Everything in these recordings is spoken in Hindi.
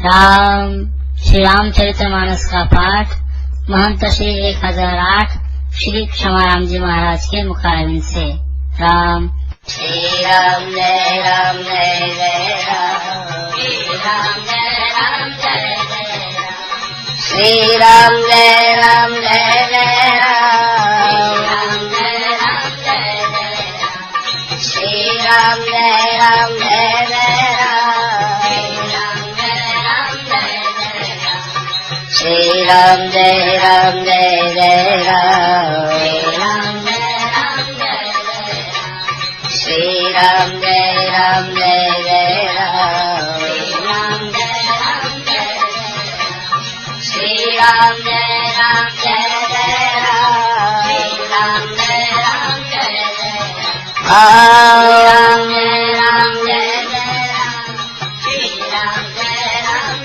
राम श्री रामचरितमानस का पाठ महंत श्री 1008 श्री क्षमाराम जी महाराज के मुखारविंद से। राम श्री राम जय राम जय जय राम, श्री राम जय राम जय जय राम, श्री राम जय राम जय जय राम, श्री राम जय राम जय जय राम, श्री राम जय राम जय जय राम, श्री राम जय राम जय जय राम, श्री राम जय राम जय जय राम, राम जय राम जय जय राम,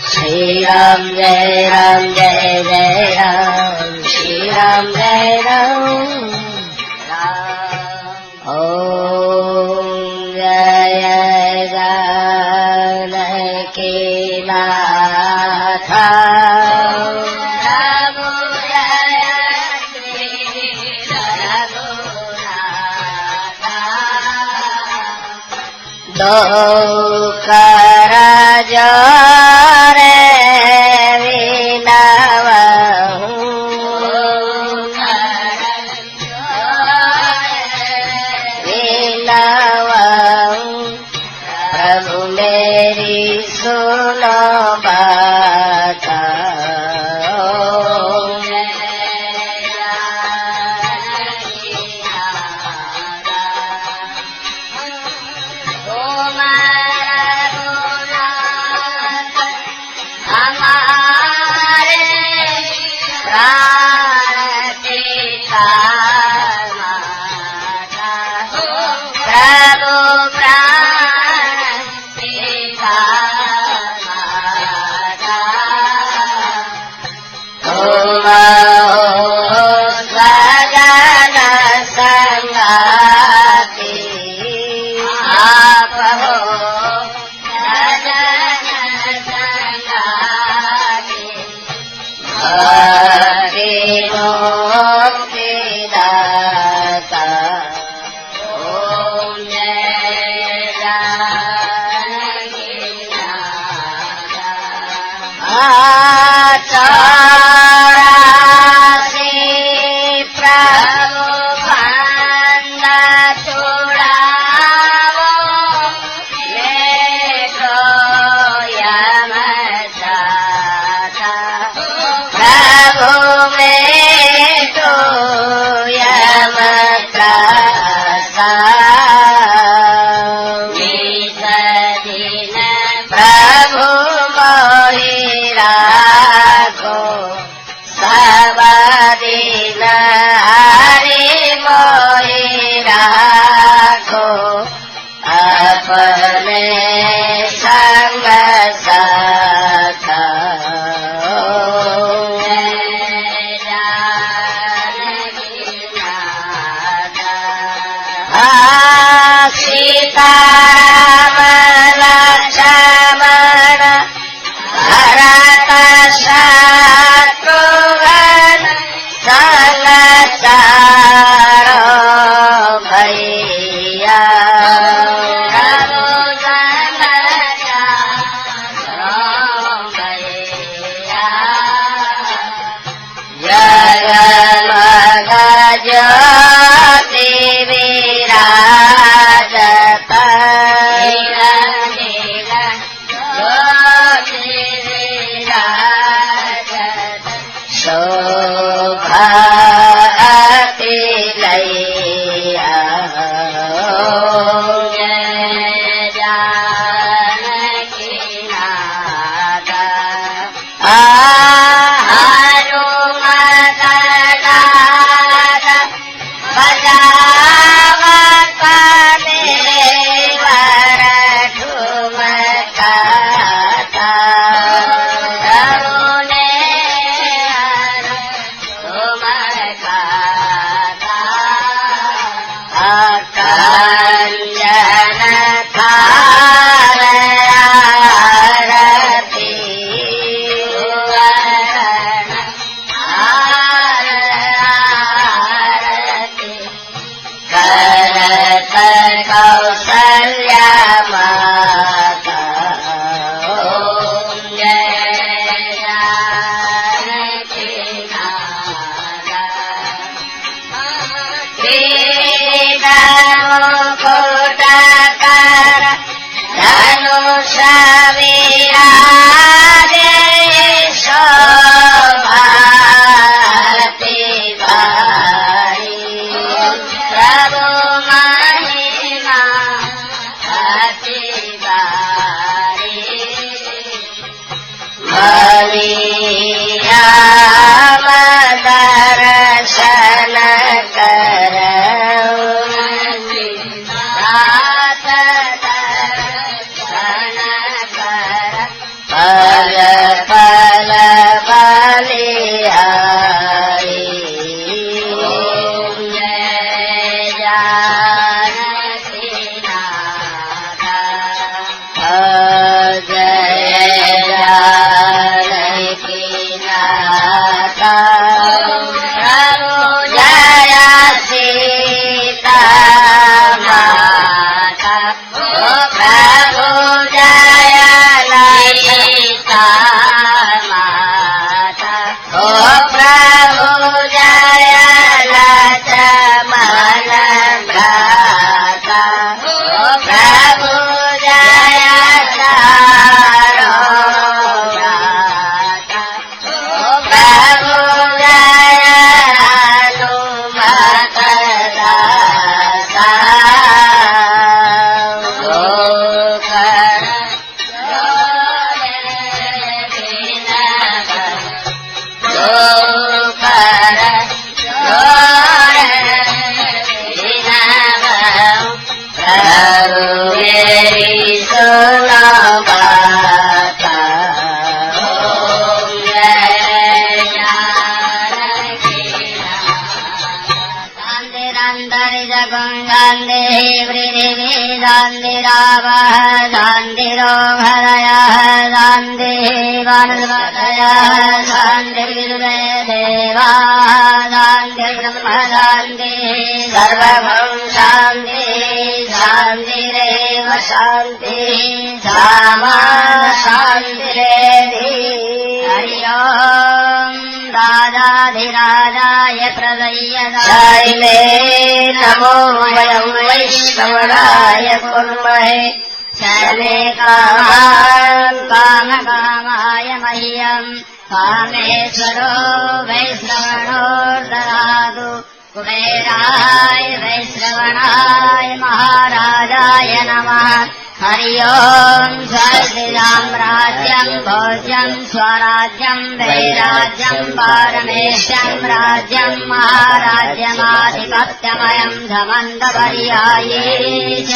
श्री राम जय राम जय जय राम, श्री राम जय राम। ओम जय जानकी नाथा प्रभु जय श्री रघुनाथा, दो कर जोरे प्रभु मेरी सुनो बात, प्रभु मोहि राखो विराजे शोभाति बारी प्रभु महिमा अति बारी मरियम दर्शन करऊ पल पल बलिहारी जय जानकी नाथा जय जानकी नाथा प्रभु जय सीता माता प्रभु जय ललिता माता ओ प्रभु जय लक्ष्मण भ्राता ओ प्रभु जय चारो भ्राता ओ प्रभु जय हनुमत दाता शान्तिरो हरयः शान्तिर्वानस्पतयः शान्तिर्विदुदेवा शान्तिर्ब्रह्मशान्तिः सर्वभं शान्तिः शान्तिरेव शान्तिः सामा शान्तिरेधि हरि ओम् राजाधिराजाय प्रदय्यदायिने नमो वयं वैष्णवाय कुर्महे सर्वे कामान् कामकामाय मह्यम् कामेश्वरो वैश्रवणो ददातु कुबेराय वैश्रवणाय महाराजाय नमः हरि ओम् स्वस्तिराम्राज्यम् भोज्यम् स्वराज्यम् वैराज्यम् पारमेष्यम् राज्यम् महाराज्यमाधिपत्यमयम् धमन्दपर्याये च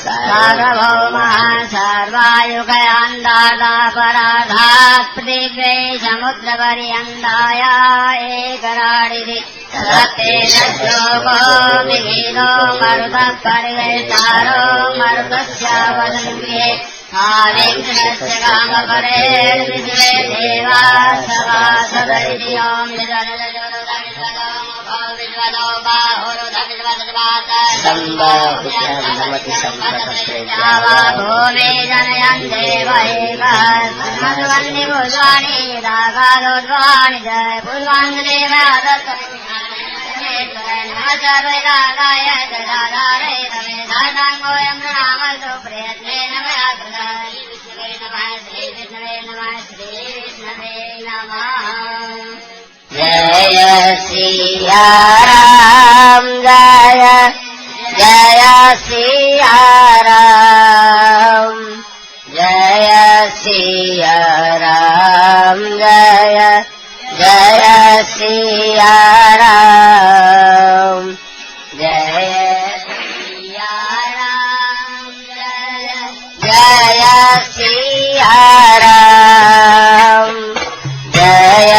सार्वभौमः सर्वायुगयान्दाता पराधात् पृथिव्यै समुद्रपर्यन्ताय एकराडिति तदत्ते शश्लोको विगीतो मरुतः परिवेष्टारो मरुतस्य वदन्ते आविघ्नस्य कामपरेर्विश्वे देवा सभासदरियोम् विद्वदो भूमे जनयन् देव मधुवन्नि पुष्पाणि रागादोद्वाणि जय पुष्पाणि देव सर्वदाय जदाधारे तमे दाताङ्गोऽयं प्रणामस्तु प्रयत्नेन मया कृतः श्रीविष्णवे नमः श्रीविष्णवे नमः जय सिया राम जय जय सिया राम जय सिया राम जय जय सिया राम जय सिया राम जय सिया राम जय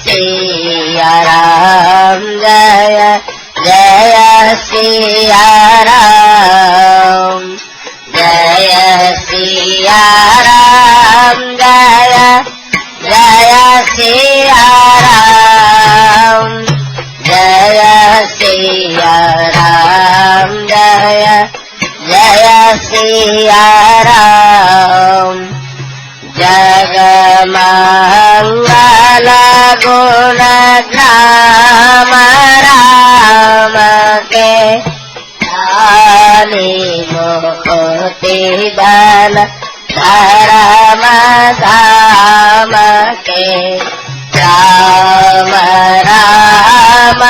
सिया राम जय जय सिया राम जय सिया राम जय जय सिया राम जय सिया राम जय जय सिया राम जगमंगल गुण ग्राम राम के मोती बल धर्म धाम के राम राम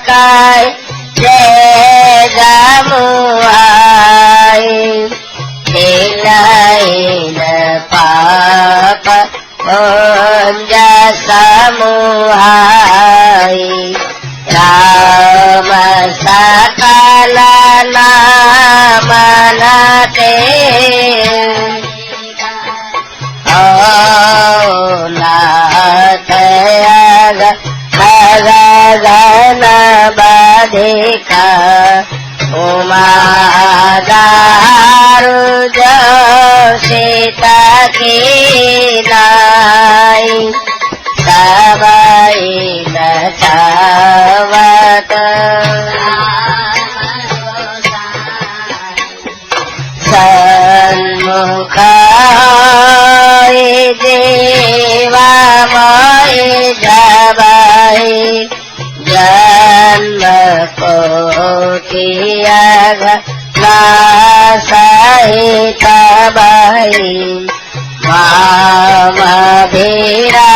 काय जय जमुआई दिन पाप पुंज समुहाई राम सकल नाम नते नाथ गगन बधिका उमा दारुज सीता की नाई सबई नचावत सन्मुख जीवामय जबाई जन्म कोटियग सहित बाई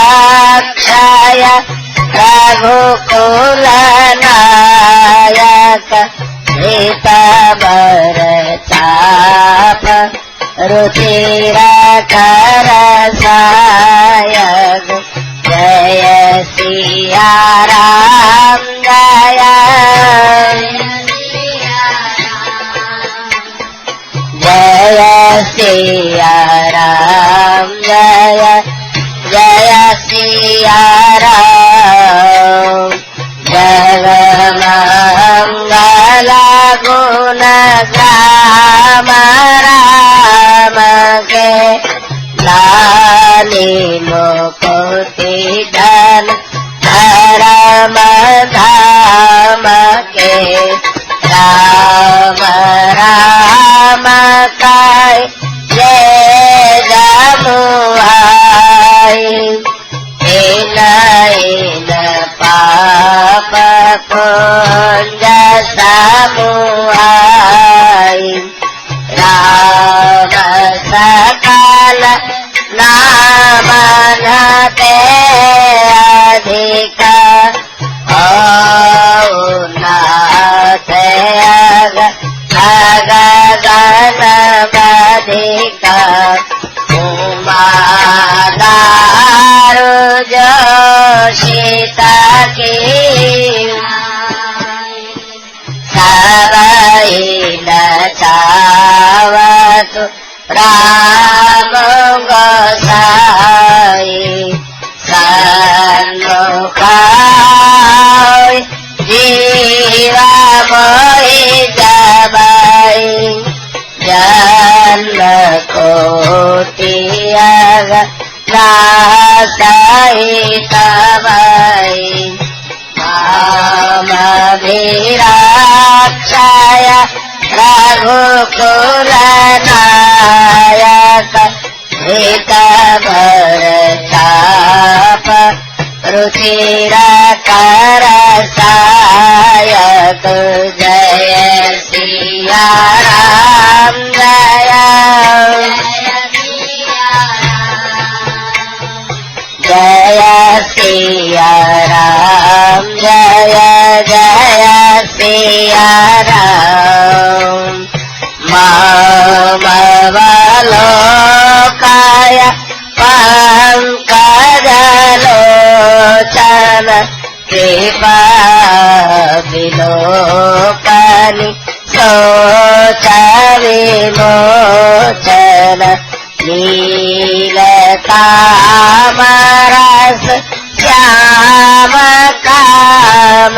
मामभिराक्षय रघुकुल नायक हित बर चाप रुचिर कर सायक जय सिया राम जय जय सिया राम जय जय सिया राम जग मंगल गुण ग्राम राम के लाली मुकुति धन धर्म धाम के राम राम काय जय जमुआई इन पाप पुंज समुहाई राम सकल नाम नते अधिका नाथ गगन बधिका उमा दारुज सीता की सबई नचावत राम गोसाई सन्मुख जीवामय जबाई जन्म कोटियग सहित बाई मामभिराक्षय रघुकुल नायक हित बर चाप रुचिर कर सायक जय सिया राम जय जय सिया राम जय जय सिया राम मामवलोकाय पंकजलोचन कृपा विलोकनि शोच विमोचन नीलतामरस श्याम काम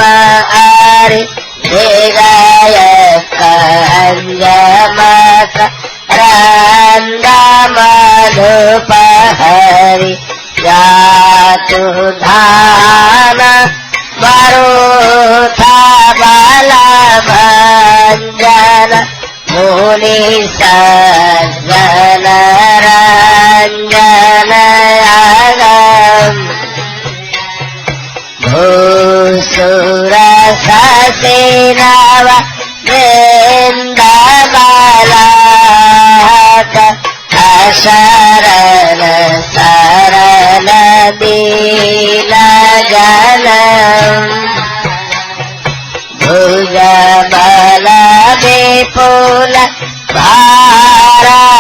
हरि हृदय कंजमक रंद मधुपहरि जातु धान वरुथा बल भंजन मुनि सज्जन रंजन अगम भूसुर ससेनव वृंद बलाक शरण शरण दीन जनम भुज बल विपुल भारमयि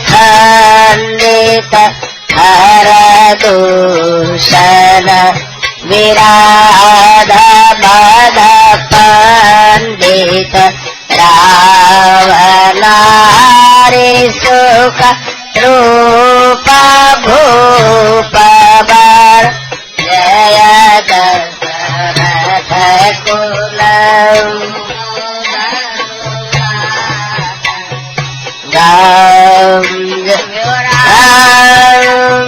खंडित हर दूषण विराध मद पंडित रावणारि सुख रूप भूप बर जय दशरथ कुलम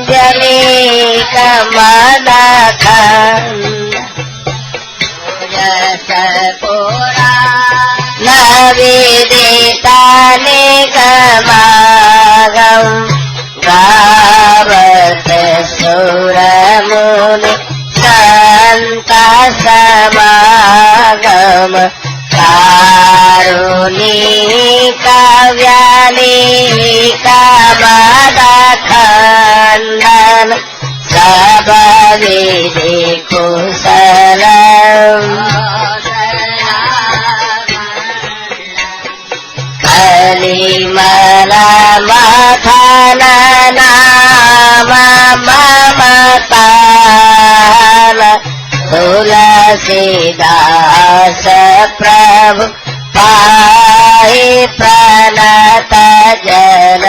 जलिक मद खंड पुरा न विदिता निगमागम गावत सुर मुनि संत समागम कारुणिक व्यालिक मद खंडन सब विधि कुशलम कलिमल मथन नाम ममतान तुलसीदास प्रभु पाहि प्रणत जन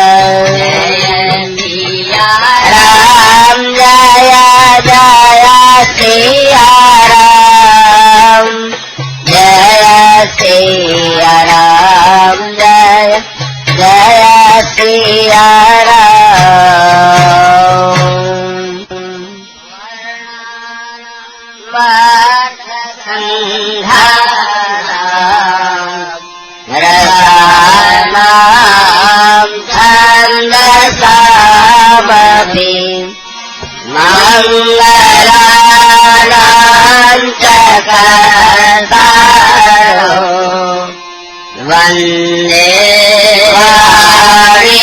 राम जय जय सिया राम जय सिया राम जय जय सिया राम रसानां छन्दसामपि मङ्गलानां च कर्तारो वन्दे वाणी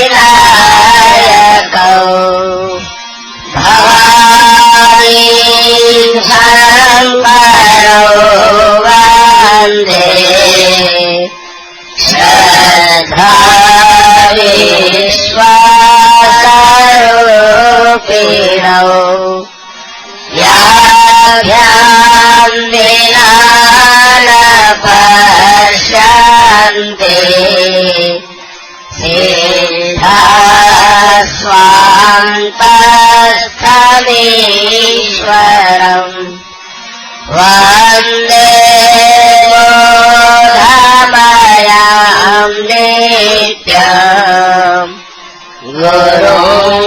विनायकौ भवानी शङ्करो वन्दे श्रद्धा विश्वासरूपिणौ याभ्यां विना न पश्यन्ति सिद्धा स्वान्तस्थमीश्वरम् वन्दे बोधमयां नित्यम् गुरुं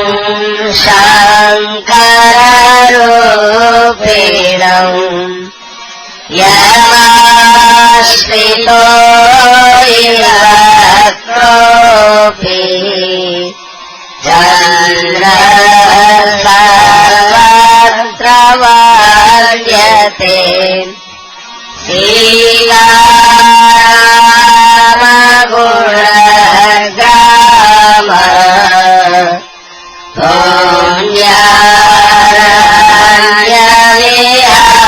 शङ्कररूपिणम् यमाश्रितो इवक्रोऽपि चन्द्रसर्वत्र वन्द्यते श्रीरामगुणग्राम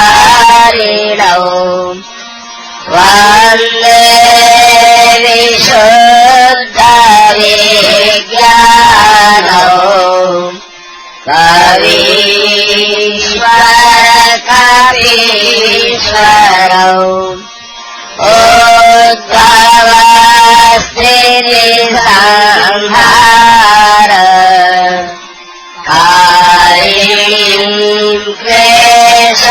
पुण्यविहारिणौ वन्दे विशुद्धविज्ञानौ कवीश्वर कवीश्वरौ उद्भवस्थितिसंहार कारिणीं क्लेशहारिणीं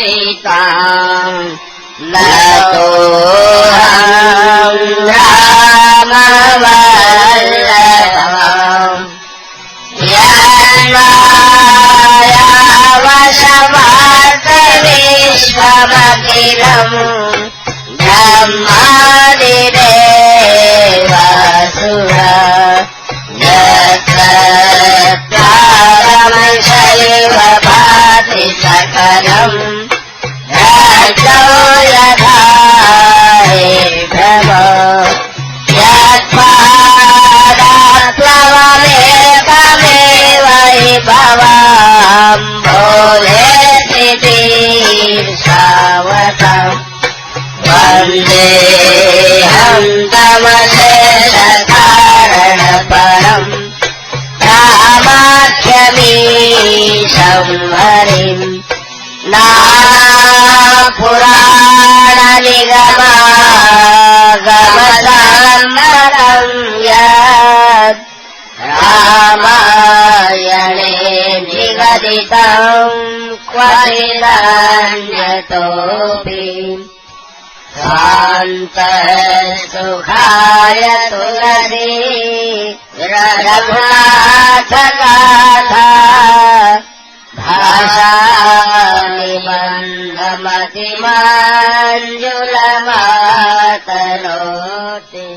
सारास्तेयस्परिवेतां नतोऽहं रामवल्लभम् यन्मायावशमार्तविश्वमखिलम् ब्रह्मादिदेवासुरा यत्र प्रारमशैव भाति सा सकलम् रजो यथा हे भ्रम यत्पादाप्लवमेकमेव हि भवाम् भोलेति तीर्षावतम् वन्देऽहं तमशेषकारणपरम् रामाख्यमीशं हरिम् नानापुराणनिगमागमसम्मतं यत् रामायणे निगदितं क्वचिदन्यतोऽपि शान्तसुखाय तुलसी रघुनाथगाथा भाषामतिमञ्जुलमातनोति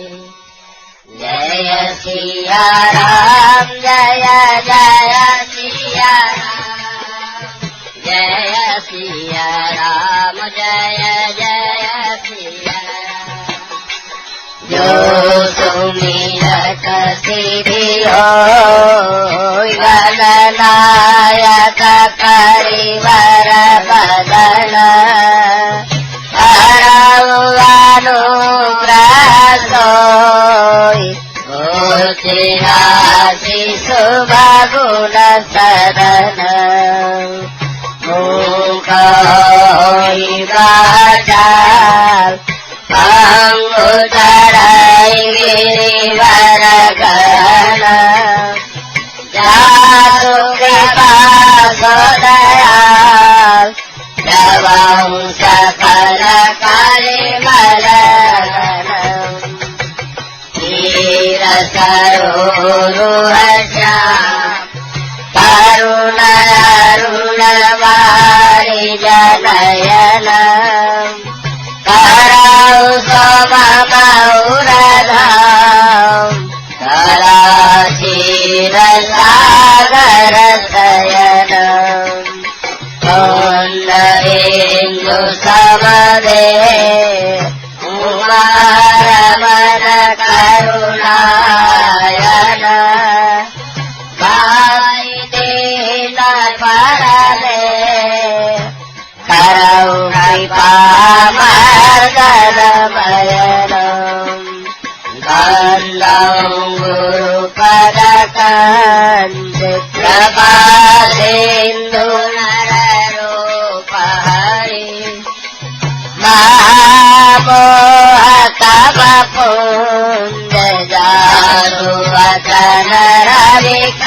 जय सिया राम जय जय सिया राम जय सिया राम जय जय सिया जो सुमिरत सिद्धियो गणनायक परिवर बदन अनुग्रहोय गोचिराशि शुभगुण सदन मूकोय वाचाल अंगुतरै गिरिवरगण जातु कृपा सदयाल दवं सकल कलिमलगण क्षीरसरोरुहश्याम तरुणरुणवारि जनयन करौ सममौरधाम कलाक्षीरसागरशयनम् पुण्डरीन्दु समदे उमारमण करुणायन वायुदेन परमे करौ कृपामर्दनमयनम् गन्धं गुरुपदकञ्चित्रपासेन्दु नररूपहरि महामोहतमपुञ्जजानुवचन रविकरनिकर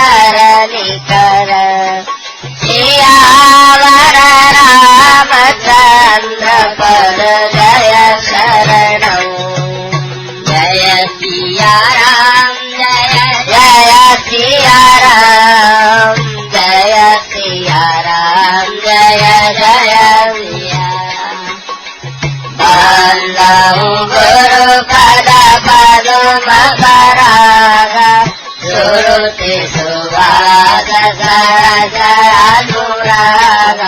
सियावर रामचन्द्र पद जय शरणौ जय सिया राम जय जय सिया राम जय सिया राम जय जय सिया बन्दं गुरुपद पदुमपराग सुरुचि सुवास सरज अनुराग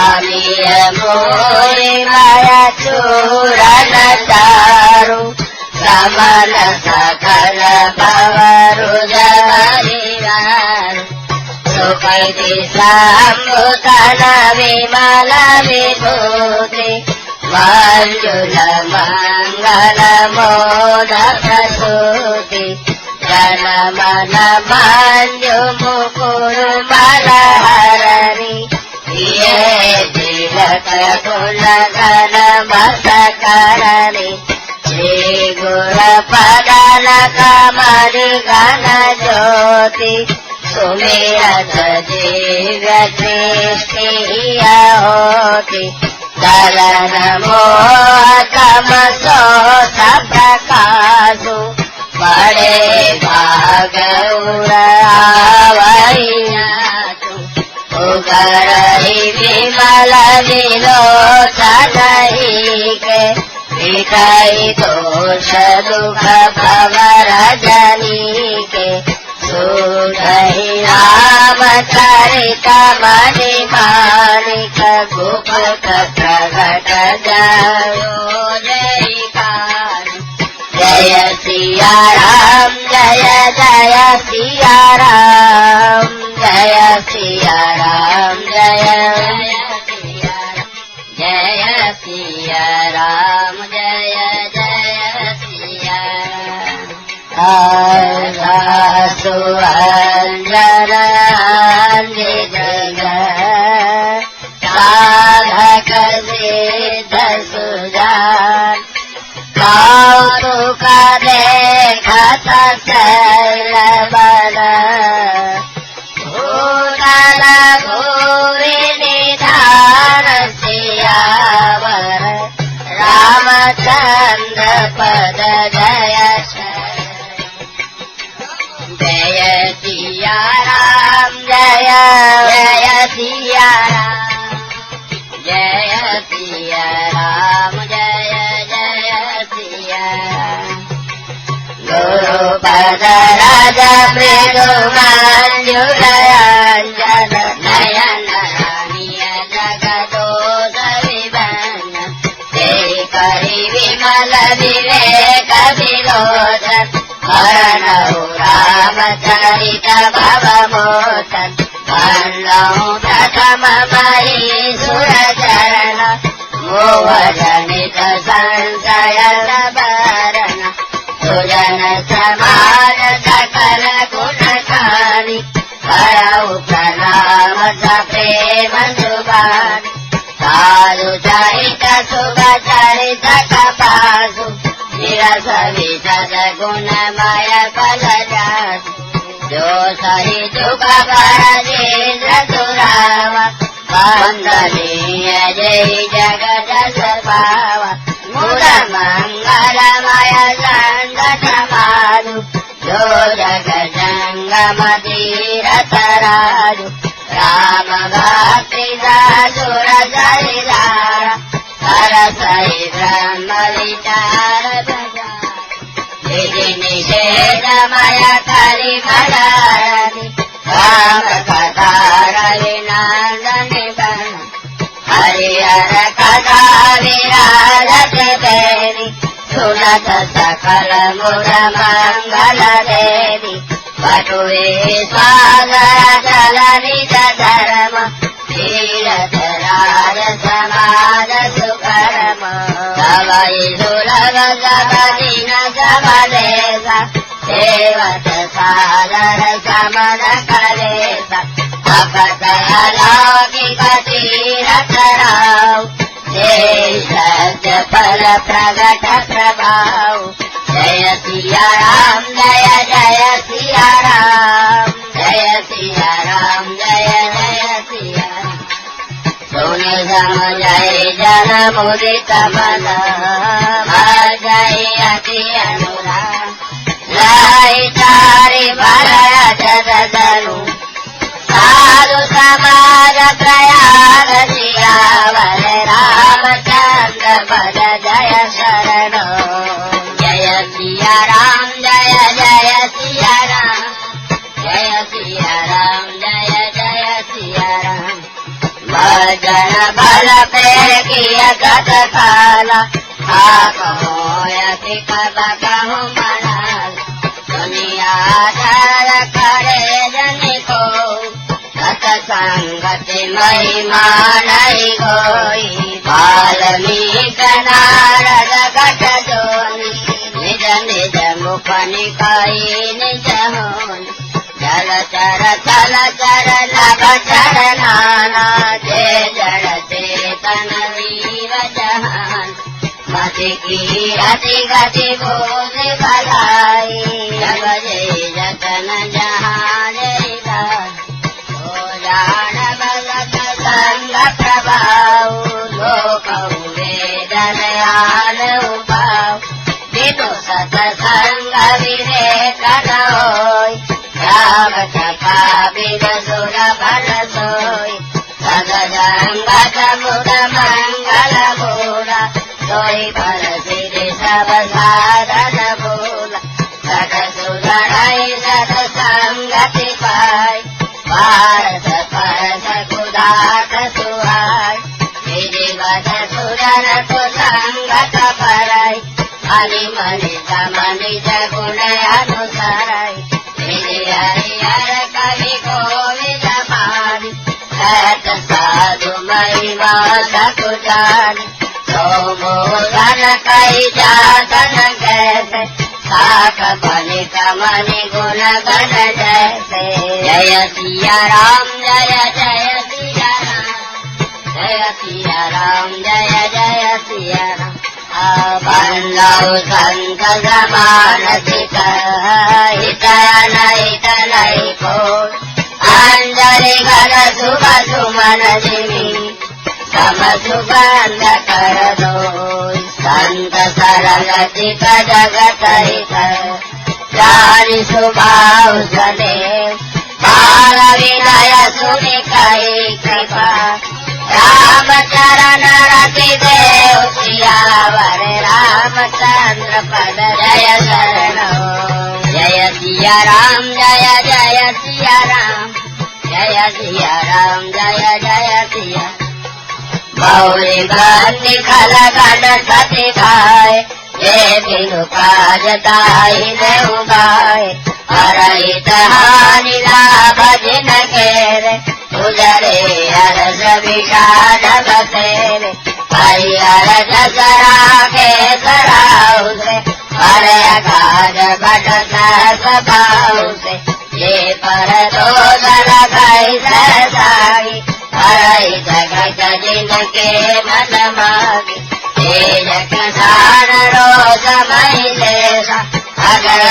अमीय मोरिमय चूरन चारु समन सकल पवरुजहरिवारु सुपैति सम्भुतन विमल विभूति मंजुल मंगल मोद प्रसूति जनमन मंजु मुकुरु मलहरि ये तिलक कुल घन मसकरनि श्री गुर पदन कमल घन ज्योति सुमिरत दिव्य दृष्टि होति दलन मोह तमसो प्रकाशु बड़े भाग उड़ावैयातु उगरहि विमल विलोचनहि के विकई दोष दुख भवर जनी के सुधहि राम चरित सहित मणि माणिक गुप्त प्रगट जयो जयकार जय सिया राम जय जय सिया राम जय सिया राम जय जय सिया राम जय जय सिया राम सुअंजन साधक सिद्ध सुजान कौतुक देखत शैल बल भूषण भूरि निधान सियावर रामचंद्र पद जय जय सिया राम जय जय सिया राम जय सिया राम जय जय सिया गुरुपद राज मृदु मंजुलयांजन नयन रानीय जगदोष विभन ते करि विमल विवेक विलोचन हरणौ रामचरित भवमोचन वन्दौ प्रथम महीसुर चरण मोहजनित संशय सबरण सुजन समाज सकल गुणकारी करौ प्रणाम सप्रेम सुभानि साधु चरित शुभ चरित कपासु विरस विशद गुणमय फल जासु जो सहि जुग भरजेन्द्र सुराव वन्दनीय जय जगत स्वभाव मूल मंगलमय संगत माधु जो जग जंगम तीरथ राजु राम भक्ति सुर सरिलारा सरसहि ब्रह्म विचार विधि निषेधमय कलिमलानि राम कथा रविनन्दनि बन हरिहर कथा विराजत देवी सुनत सकल मुर मंगल देवी पटुवे सागर जल निज धर्म तीरथ राज समाज सुकर्म सवै सुलभ सब दिन सब देसा सेवत सादर समन कलेसा भगत अलौकिक तीरथ राव जय सत्य फल प्रगट प्रभाव जय सिया राम जय जय सिया राम जय सिया राम जय जय सिया सुनि समझै जन मुदित मन भजै अति अनुराग लाई चारि भरय जगदनु साधु समाज प्रयाग सियावर रामचंद्र पद जय शरण जय सिया राम जय जय सिया राम जय सिया राम जय जय सिया राम भजन बल पेर किय गत काला आप होयति कब कहूँ मनाल दुनिया धर करे जनि को सत संगति महिमा नहीं होई वाल्मीक नारद गट जोनि निज निज मुख निकई निज होनि जल चर चल चर नभ चर नाना जे जड़ चेतन वीर जहान मति की अति गति बोध भलाई जब जे जतन जहान हो जान भगत संग प्रभाव लोक वेदन आन उपाव विदु सत्संग विवेक न होय राम कृपा बिन सुर बल सोय सगजंगत मुद मंगल भूला सोई फल सिद्धि सब साधन भूला सत सुधरई सत संगति पाई भारत मन तो संगत परई अनि मनिष मनिष गुण अनुसार हरिहर कवि गोविंद मानी सत साधु महिमा सकुचानी सोमोदन कई जातन कैसे साख बलि कमनि गुण गण जैसे जय सिया राम जय जय सिया राम जय सिया राम जय जय सिया राम बंदौ संत समान चित हित नई को अंजलि गण शुभ सुमन जिमी सम सुगंध कर दो संत सरल चित जगत हित जानि स्वभाव सदेव बाल विनय सुनि कहि कृपा राम चरण रति देव सियावर रामचंद्र पद जय शरण जय सिया राम जय जय सिया राम जय सिया राम जय जय सिया गौरी बंदी खल गण सती खाए ये बिनु काज ताहि देहु गाय हरहित हानि लाभ जिन केरे उजरे हरस विषाद बसेरे हरिहर जसरा के सराउ से हर अगाध भट सभाउ से ये पर दोदन कई सागी हरहि जगत जिनके मन मागे तेजक दान रोष मई शेषा अगर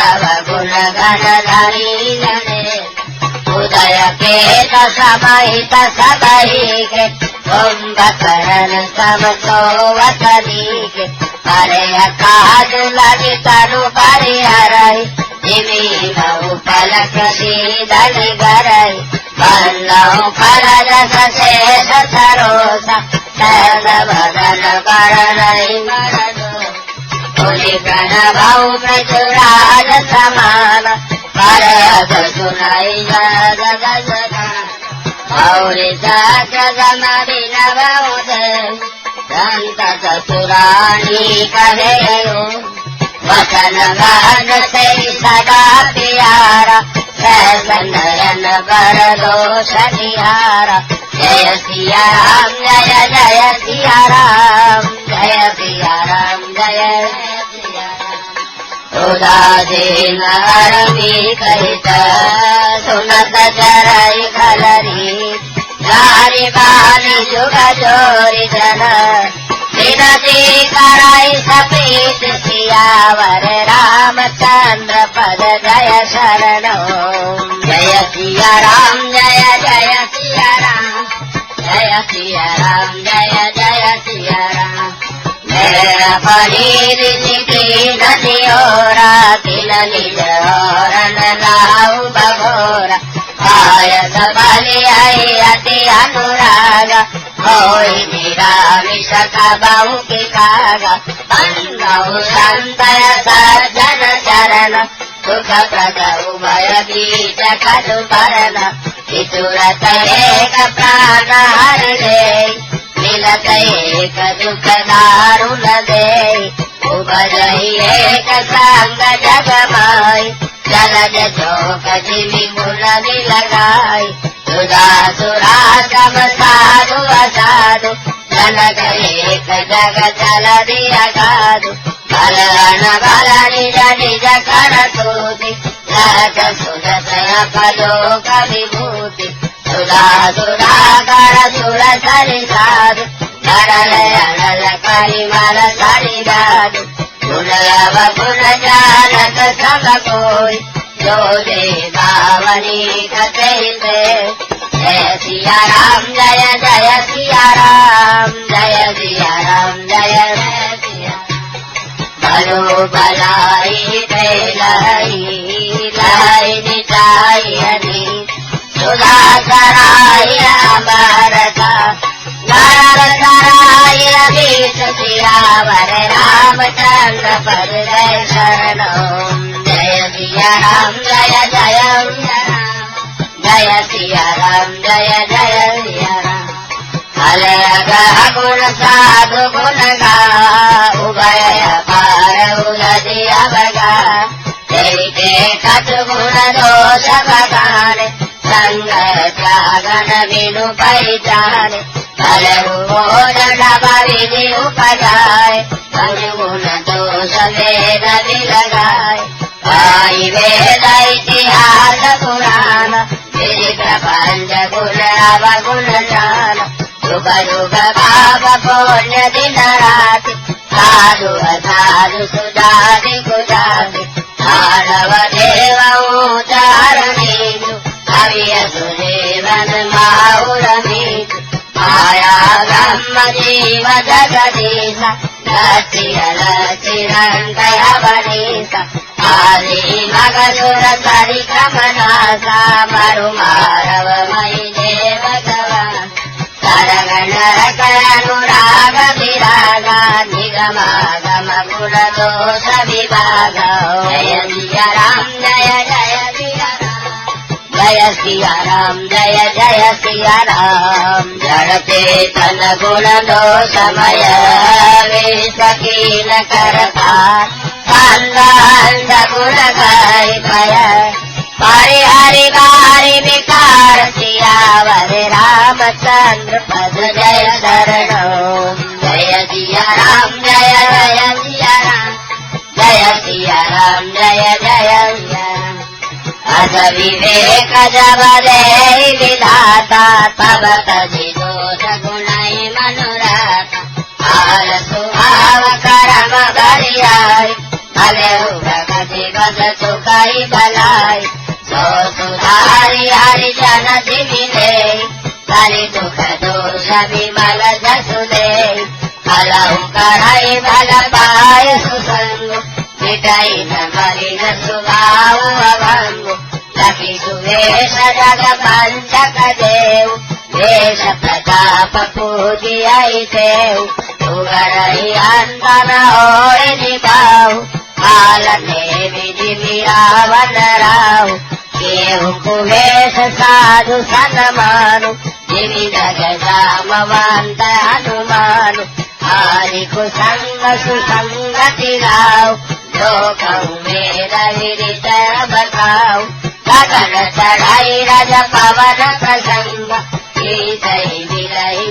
गुण गण धरी गणेश उदय के दशमहित सबही के कुंभकर्ण सब सोवतनी के हरे अकाज लगी तनु परिहरहि जिमी बहु पलक शीदल गरहि बल्लौ फलरस शेष सरोसा सर्वदन वरणै वरदो तुलि प्रणभौ मृदुराज समान परद सुनै जग गगन गौरी सगम विनवौ संत सुरानी कहेयो वचन गान से सदा प्यारा नयन बर दोष निहारा जय सिया राम जय जय सिया राम जय सिया राम जय सिया राम उदासीन हरमी कहित सुनत चरई खलरी नारी बानी जुग जोरी जन विनती कराई सपीत सियावर रामचंद्र पद जय शरण जय सिया राम जय जय सिया राम जय सिया राम जय जय सिया राम मेरा पनीर की नदियोरा तिल निज हरण लाऊ बघोरा आयस बलि अति अनुराग होई निरामिष कबहु की कागा बंदौ संतय सज्जन चरण सुख प्रद उभय बीज कटु बरन तुरत एक प्राण हर दे मिलत एक दुख दारुण दे उभय एक संग जग माई जलज चौक जिमि गुण लगाई सुधा सुरा सम साधु असाधु जनक एक जग चल दिया गाधु बलन बल निज निज कर सूति लज सुदसय पलोक विभूति सुधा सुधा कर सुर सरि साधु धरल अनल परिमल सरि जाधु गुण अव गुण जानत सब कोई जो दे बावनी कतई से जय सिया राम जय जय सिया राम जय सिया राम जय सिया भलो भलाई लाई लाई निचाई हरी सुधा सराय अमरता नार सराय बीच सियावर रामचंद्र पद जय शरण जय सिया राम जय जय जय सिया राम जय जय सिया राम अलग गुण साधु गुण गा उभय पार उलझिया बगा तेरे कट गुण दोष बगान संग त्यागन बिनु पहचान भले डबा विधि उपजाए गुण दोष वेद भी लगाए भाई वेद इतिहास पुराण मेरी प्रपंच गुण अवगुण जान युग युग भाव पुण्य दिन रात साधु असाधु सुजाति कुजाति मानव देव चारणीषु हविय सुदेवन माहुरमीषु माया ब्रह्म जीव जगदीश लचिरंतय बनीश आदि मगसुर सरि कमनासा मरु मारव मयि देव गवान सरगण अनुराग विरागा निगमागम गुण दोष विभाग जय सिया राम जय जय सिया राम जय सिया राम जय जय सिया राम जड़ चेतन गुण दोषमय विषकीन करता अंध गुण गाय पय परिहरि बारि विकार सियावर रामचंद्र पद जय शरणो जय सिया राम जय जय सिया राम जय सिया राम जय जय सिया अस विवेक जब दे विधाता तब तजि दोष गुणै मनुराता आल सुभाव करम बरियाय भले प्रगति बस सुखई भलाई सो सुधारी हरि जन मिले हरि दुख दोष विमल जसु दे भलऊ करई भल पाय सुसंग मिटई न मलिन स्वभाव अभंग लखी सुवेश जग पंचक देव वेश प्रताप पूजियई देव उगरई अंतन होय निभाऊ पालने विधि विरावन राव केहु कुवेश साधु सन्मानु जिमि जग जामवंत हनुमानु हरि कुसंग सुसंगति गाव लोकऊ वेद विदित बताऊ गगन चढ़ाई रज पवन प्रसंग गीतई विलई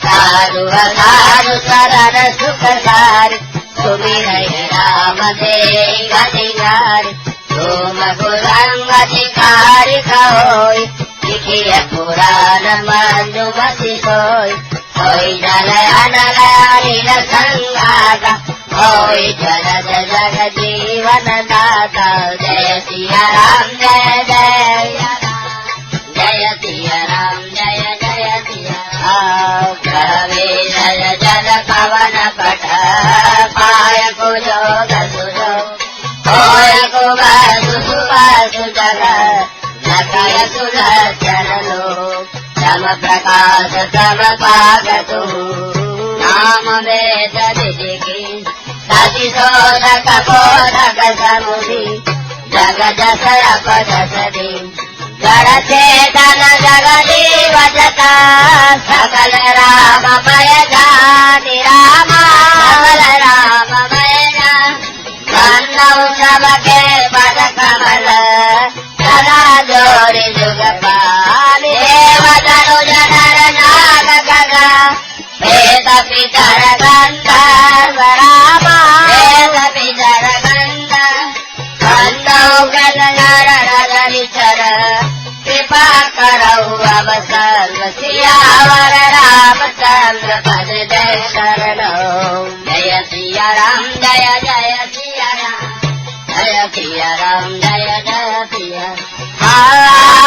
साधु साधु शरण सुख सारि सुमिरई राम देई गतिगारि सोम गुरंगति कारिक होई लिखिय पुराण मधुमति सोई होई जल अनल अनिल संगाता होई जलद जग जीवन दाता जय सिया राम जय जय जय सिया राम जय जय सिया प्रवेश जल पवन पट पाय कुजोग सुजो होय कुबसु सुबसु जग नकय सुदर्शन लो तम प्रकाश तम पागतु नाम वेद विदिकी सति शोधक बोधक समुधि जग जस अपद सदी जड़ चेतन जगदीव जता सकल राममय जाति रामा सकल राममय जाति सबके पद कमल सदा जोरि जुग पाल देव तनुज नर नाग गगा वेद पितर गंधर्व रामा वेद पितर गंधर्व नर नरिचर कृपा करऊ अब सर्व सियावर रामचंद्र पद जय शरणो जय सिया राम जय जय सिया राम जय सिया राम जय जय सिया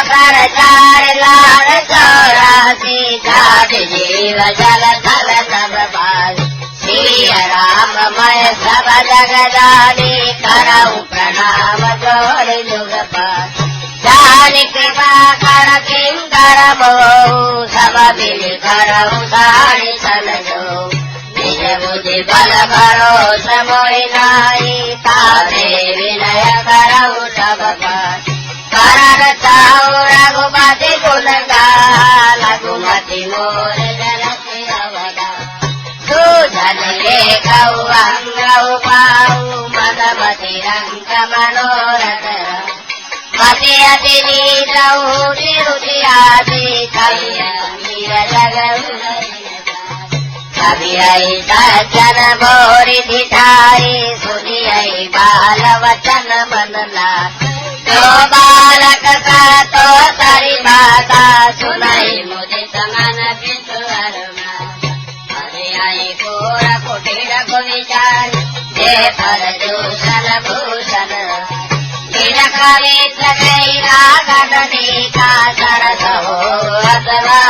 कर चार लाल 84 जात जीव जल थल सब भाग सिया राममय सब जगदानी करऊ प्रणाम जोर जुग पार जान कृपा कर किंकर मोह सब मिल करऊ साड़ी समझो निज बुद्धि बल भरोस मोहि नाई तारे विनय करऊ सब पार करताऊ रघुपति गुण गान रघुमति मोर जरति अवदान सुजन लेखऊ अंगऊ पाऊ मदमति रंग मनोरथ मति अति नीतऊ निरुचि आदि कवि मीर जगऊ कवियै सज्जन मोरि धिठाई सुनियै बाल वचन मन लाग जो बालक का तो तरी माता सुनई मुदित मन विश्वर हरे आई घोर कुटीर को विचार जे पर दूषण भूषण कवि सकई रागनी का सरस हो अथवा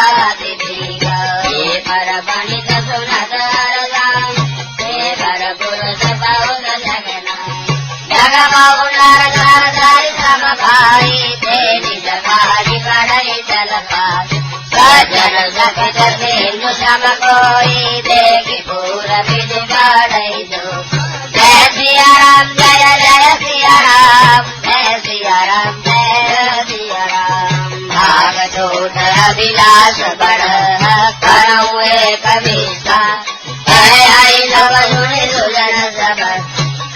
ये पर बणित सुनत हरगाम हे पर पुरुष बहुल जगना जग बहुल धरि सम भाई ते निज भारी बढ़ई जल पास सज्जन सखित सिंधु सम कोई देखी पूर विधि बढ़ई जो जय सिया राम जय जय सिया राम जय सिया राम जय सिया राम भाग छोट अभिलाष बड़ करऊँ एक विसा जय आई सब सुनि सुजन सब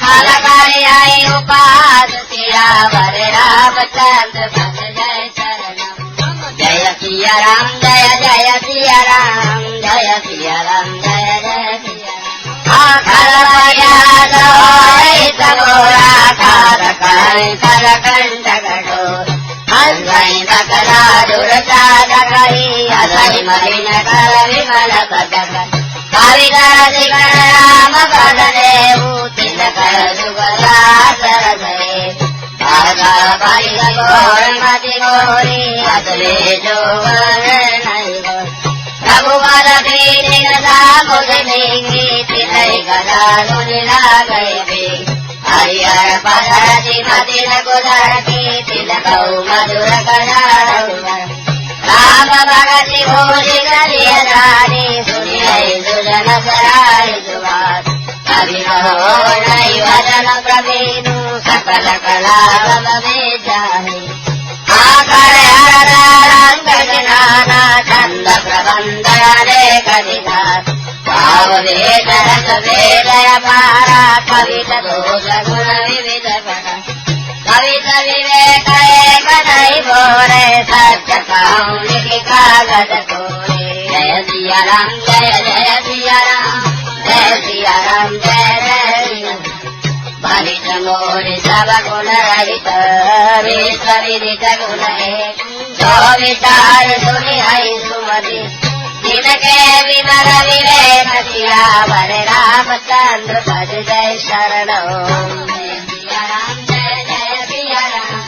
हर कर आई उपास सियावर रामचंद्र भज जय शरणम जय सिया राम जय जय सिया राम जय सिया राम जय जय सिया राम कर कंठ कठोर हंसई बकरा दुर्चाद कही हसई मलिन कर विमल पदक कवि कर राम पद देहु तिलक सुगलासर गए घोर मति घोरी असले जो रघुवर प्रीति गदा मुझ लिंगी तिलई गदा सुनिला गए हरिहर पदरति मति गुदर की तिलकऊ मधुर कदा राम भगति भूषि करिय रानी सुनियै सुजन सराय सुभाष कवि हो नई वचन प्रवीणु सकल कला में जाहि आकर रंग नाना छंद प्रबंध अनेक विधान भाव वेद रस वेद पारा कवित दोष गुण विविध कवित विवेक एक नहीं बोरे सत्य कहूँ लिखि कागज कोरे जय सिया राम जय जय सिया राम जय सिया राम जय जय बलित मोरि सब गुण रहित विश्व विदित गुण जो विचार सुनि हई सुमति जिनके विमल विवेक सियावर रामचंद्र भज जय शरणम जय सिया राम जय जय सिया राम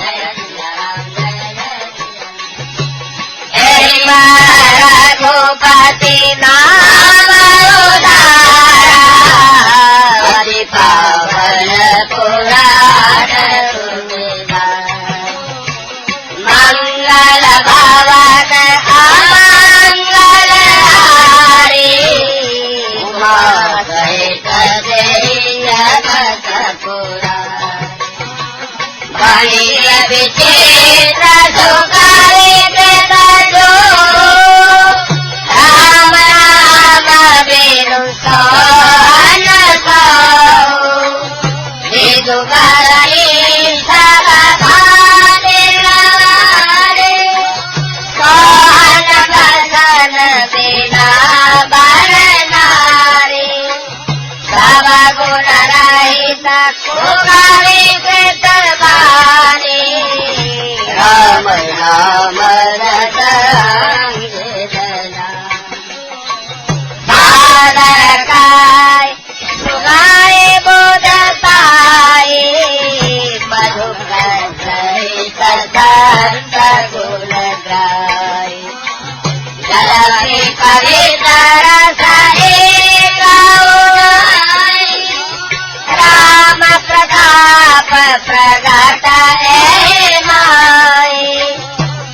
जय सिया राम जय जय सिया रघुपति नाम उदारा हरि पावन पुराण मंगल भवन विचित्र सुकारित दो राम राम बिनु सोहन विदु करई सब भाने सोहन बसन बिना बर नारी सब गुण रहित कुकारित राम राम सादर काय सुगाए बोध पाए मधुकर सहित संत गुण गाय जलधि कविता रस राम प्रताप प्रगट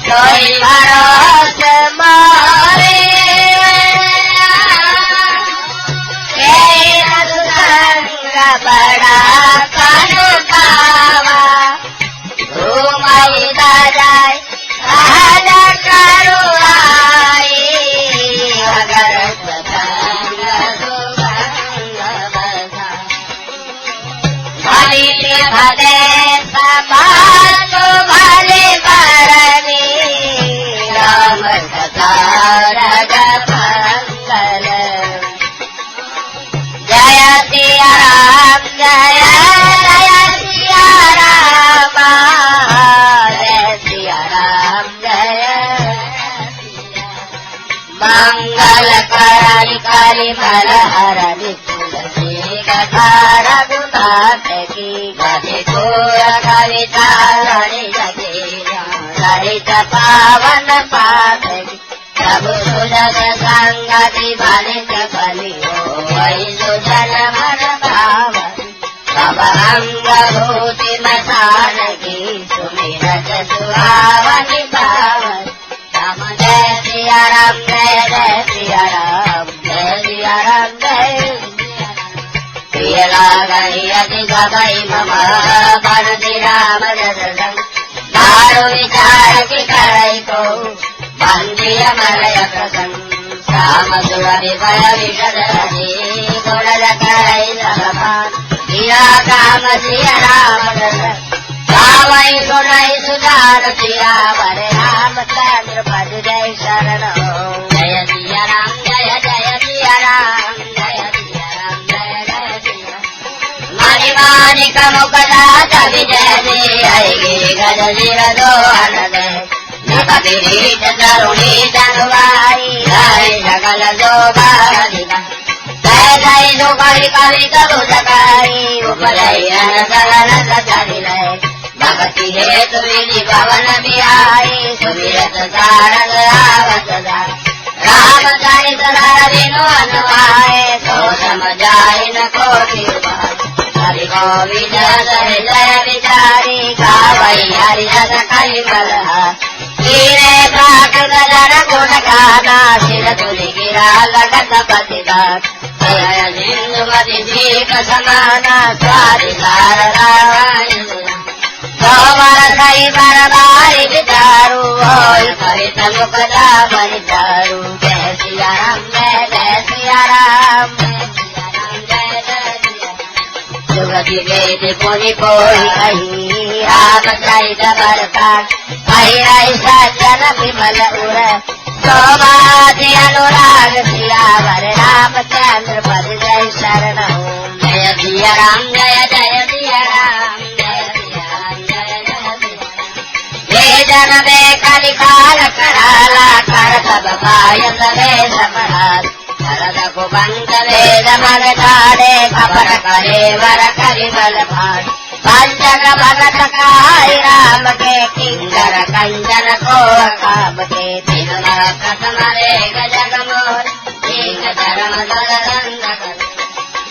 कोई भरोस मारे संग बड़ा कन पावा घूमई भले समासु भले बरनी राम कथा रग मंगल जय सिया राम जय जय सिया राम जय सिया राम जय मंगल करि करि मल हरि तुलसी कथा रघुनाथ की गति घोर कविता लड़ि लगे ललित पावन पाठ की प्रभु सुजन संगति बलित बलियो वही सुजन मन भावती सब अंग भूति मसान की सुमिरत सुहावनी पावन राम जय सिया राम जय जय सिया राम जय सिया राम जय प्रिय लागई अति गई मम बनति राम दर्शन दारु विचार की करई को बंदिय मलय प्रसन्न श्याम सुरभि भय विशद हरि गुण करई सबमान सिया काम सिया राम दर्शन गावई सुनई सुजान सिया वर रामचंद्र पद जय शरण जय सिया राम जय जय सिया राम जय सिया राम जय जय सिया मणिमाणिक मुकुट विजय दे गज शिर दो अनद किरीट तरुणी तनुवारी जय सकल शोभा जय जय सुकरि कवि तरु जगाई उपलयन सरल सचरिल भक्ति हेतु विधि पवन बिहारी सुमिरत सारद आवत रामचरित नर बिनु अनुवाए सो समझाए न कोटि हरि गोविंद जय जय विचारी गावई हरि रस कलिमल हीरे प्राकृत जन गुण गाना सिर तुलि गिरा लगत पतिदात जय सिंधुमति भीख समाना स्वाति सारदावाणी गोवर सही बरबारी विचारू सहित मुकदा बनिचारू जय सिया राम जय जय सिया राम जय जय सिया जुगति वेद पुनि पोई कही राम चरित बरसात कही रही सज्जन विमल उर सोमाधि अनुराग सिया वर रामचंद्र पद जय शरण जय सिया राम जय जय सिया राम जन में कलिकाल कराला कर सब पायस में समरात शरद कुबंध वेद मन ठाड़े खबर करे वर करि बल भाट पंचन भगत काय राम के किंकर कंचन को काम के दिन कसमरे गजग मोर एक धर्म दलंद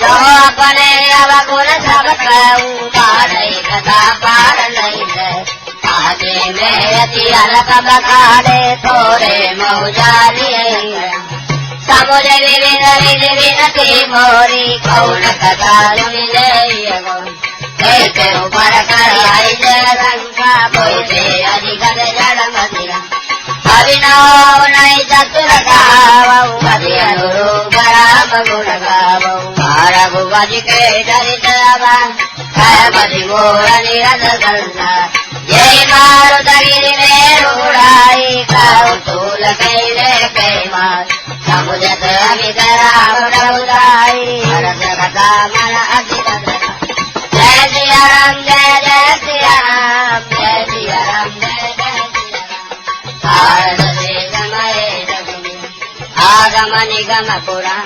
जो अपने अवगुण सब कहूँ पारई कथा पार नहीं आगे में अति अलग बखाड़े थोड़े मौजारी समुझ विविध विधि विनती मोरी कौन कथा मिले एक ऊपर कर आई जय शंका बोले अधिक जड़ मदिरा अभिनव नहीं चतुर गावऊ मधि अनुरूप राम गुण गावऊ रघुपति के चरित मधि मोर निरत संसार जय मारुतगिरि में रूढ़ाई कौतूल कैले कैमार समुझत अमित राम रघुराई हरस कथा मन अधिक जय सिया राम जय जय सिया राम जय सिया राम जय जय सिया भारत से समय आगम निगम पुरा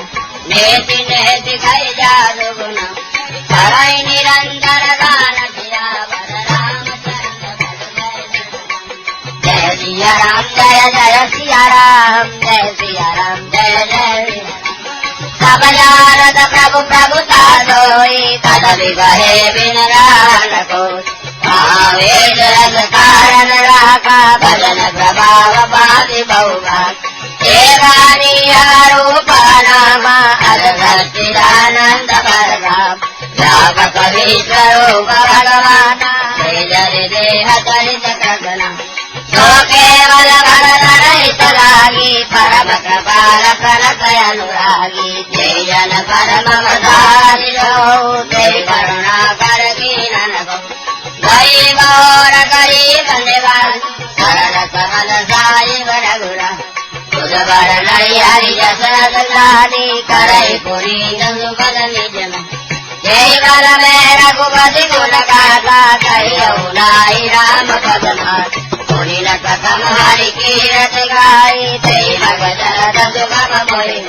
नेति नेति कई जादू गुना हरई निरंतर गान सिया वर जय सिया राम जय जय सिया राम जय सिया राम जय जय सब जानत प्रभु प्रभुता सोई तद विगहे बिन रान को आवेद रस कारण राखा भजन प्रभाव पाति बहुभाग रूप नामा अद सच्चिदानंद परधाम राग कवीश्वरो भगवाना जय देह चरित कगना सो केवल भरत रहित लागी परम कृपाल कनक अनुरागी जय जन परम अवतारी हो ते करुणा कर कीनन गो कई गौर करी बंदेवान सरल कमल साई रघुरा तुझ बर नई हरि जसरथ लाली करई पुरी सुबल निज में जय बल में रघुपति गुण गाथा कहियौ नाई राम पद नाथ पुनि न कथम हरि कीरत गाई तेई भगत सुगम मोहि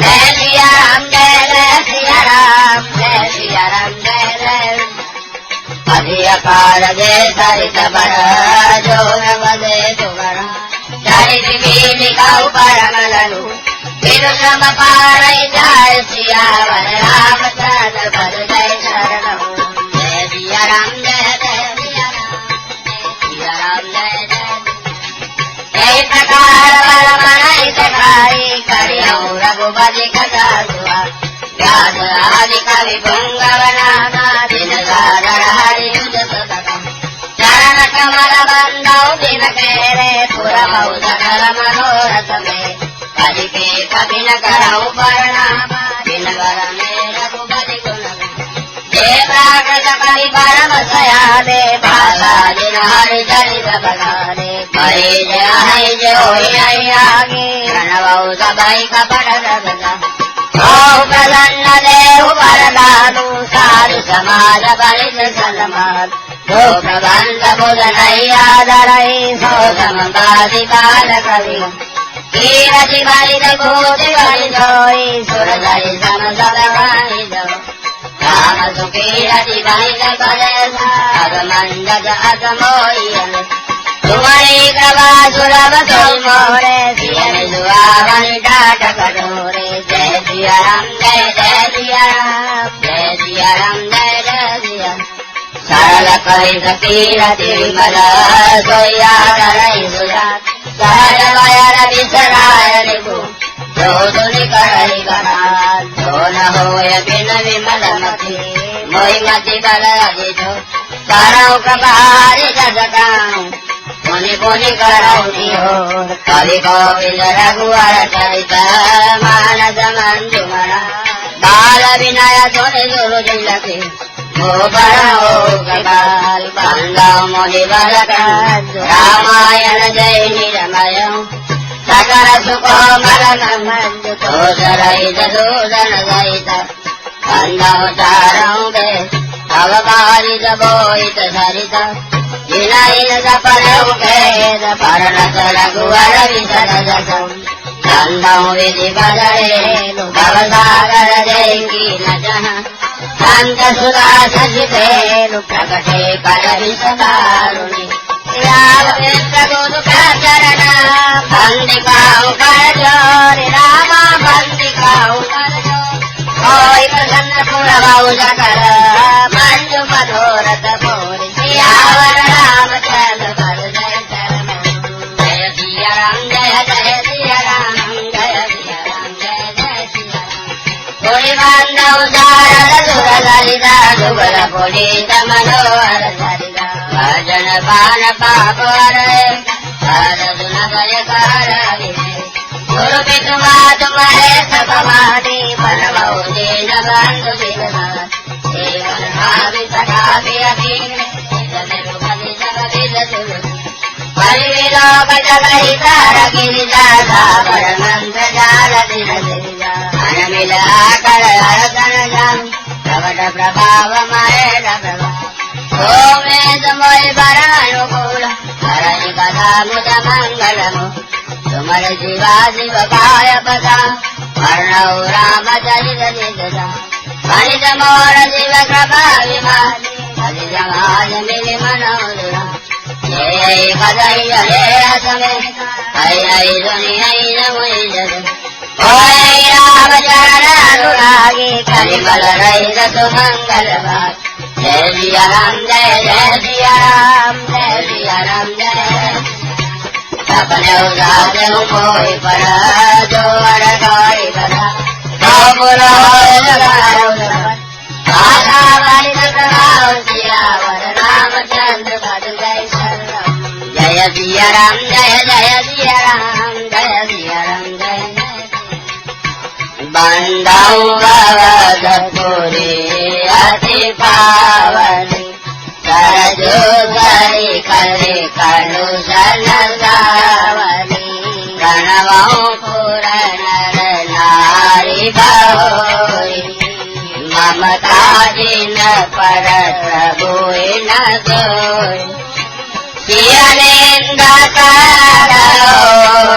जय सिया राम जय सिया राम जय सिया राम जय अधि अपार जय सरित बर जो नवदे सुगरा चरित मीन काउ परमलनु बिनु श्रम पारई जय सियावर रामचंद्र पद जय शरणम जय सिया राम जय सिया राम जय जय प्रकार बल मनाई सखाई करियौ रघुपति कथा सुहा व्यास आदि कवि पुंगव नामा दिन सागर हरि चरण कमल बंदौ दिन केरे पुरमौ सकल मनोरथ में कवि के कवि न करौ प्रणाम दिन वर में रघुपति गुण जय प्राकृत कवि परम सयाने भाषा जिन हरि चरित बगाने हरि जय हरि जय आगे प्रणवौ सबै कपट रघुना प्रसन्न देव वरदानु साधु समाज बलित सलमान जो प्रबंध बुध नहीं आदरई सो समबाधि काल कवि कीरति बलित भूति बलि सोई सुर धरि सम सब वाणी जो राम सुकीरति बलित कलेश अगमंडज अगमोयन तुम्हारी कृपा सुलभ तुम मोरे सियन सुहावनि डाट कटोरे जय सिया राम जय सिया राम जय सिया राम जय सिया सरल कहि सकीरति विमल सोया करई सुजात सहज वयर विसराय निगु जो सुनि करई गणाल जो न होय बिन विमल मति मोहि मति बल अधिजो करौ कृपारि जस काहू पुनि पुनि करौ निहोर कवि गोविंद रघुवर चरित मानस मंजुमरा बाल विनय धुनि सुरुचि लखे गोबर हो कृपाल बंदौ मुनि बल रामायण जय निरमय सकल सुकोमल मंजु तोषरहित दूषण सहित बंदौ चारौ वेद अवकारित बोहित सरित विनयन सफलौ भेद परनत रघुवर विशद जसौ चंदौ विधि बदरेनु भवसागर जयी न जहाँ संत सुधा सजितेनु प्रकटे पद विषदारुणि रामकृष्ण गुरु चरण बंदिकाऊ कर जोरि रामा बंदिकाऊ कर जोरि होय प्रसन्न पुरवाऊ सकल मंजु मनोरथ मोरि सियावर रामचंद्र पद जय शरण जय सिया राम जय सिया राम जय सिया राम जय सिया राम पुनि बंदौ शारद सुर ललिता सुबल पुनीत मनोहर सरिता भजन पान पाप हरै हरद न भय कार गुरु पितु मातु महेश भवानी परमौ दीन बंधु दीननाथ सेवन भावि सखा अधीन जगति सब विद सुर परिविलोक जगहि तार गिरिजा धावर मंत्र जाल दिन गिरिजा अनमिल आकर हरदन जाम प्रवट प्रभाव महेश प्रभा ओम वेद मोहि वरानुकूल हरि कथा मुद मंगलमु तुमर शिवा शिव काय पदा वर्णौ रामचरित निजदा वनित मोर शिव कृपा विमानि हरि समाज मिलि मनोदुरा जय कदय हे असमे हरि सुनि हरि नमोहि जग ओय राम चरण अनुरागी कलिमल रहित सुमंगल भाग जय सिया राम जय सिया राम जय सिया राम जय अपने उदास मोहि पर जो वर गाय बना तो पुरो आधा वाली प्रभाव सियावर रामचंद्र पद जय शरण जय सिया राम जय सिया राम जय सिया राम जय बंदौ भवदपुरी अति पावनी सरजू गई खले कलुषन गावनी गणवों पूर्ण नारी बहोरी ममता जिन पर प्रभु न सोई सियनेन्द्र करो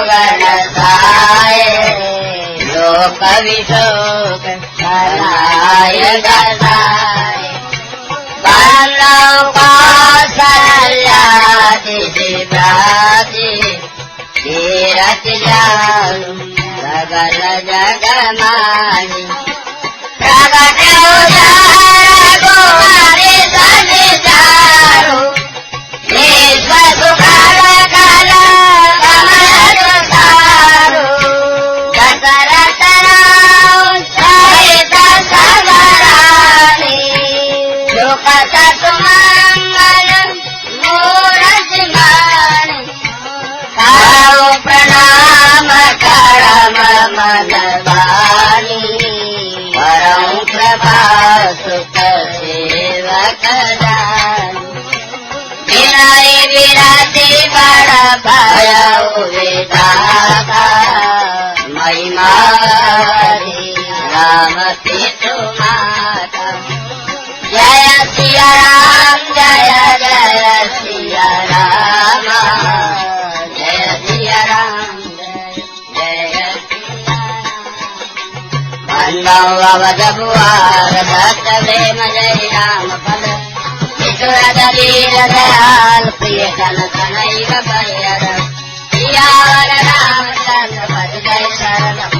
गण साय लोक विशोक कराय गदाय बन्नौ कौसल्यादि प्राति तीरथ जानु सगल जग माही प्रगट उदार कुमारी सनि चारु विश्व सुखल कल कमल सारु दशरथ राम सहित सबरानी लोक सतुमंगल मूरत मानी करो प्रणाम करम मन बानी परम प्रभा सुख सेवक दानी विनय विरति बड़ भय विधाता महिमा राम पितु माता जय सिया राम जय जय सिया राम जय सिया राम जय सिया बन्नौ अवध बुआर भक्त प्रेम जय राम पद ईश्वर दलील दयाल प्रिय जन तनैव परिहर सियावर रामचंद्र पद जय शरणम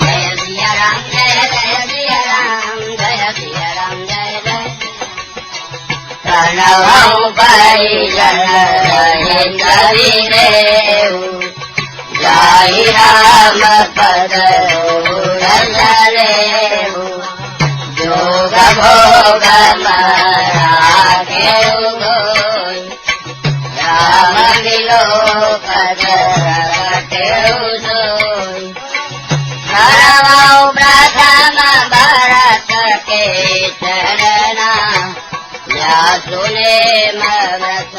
जय सिया राम जय जय सिया राम जय सिया राम जय जय प्रणवं परिजन रहित विदेहु जाहि राम पद चलेहु जोग भोग मराखेहु गोई राम मिलो पद रखेहु सोई करवौ प्रथम भरत के चरना या सुने मव्रत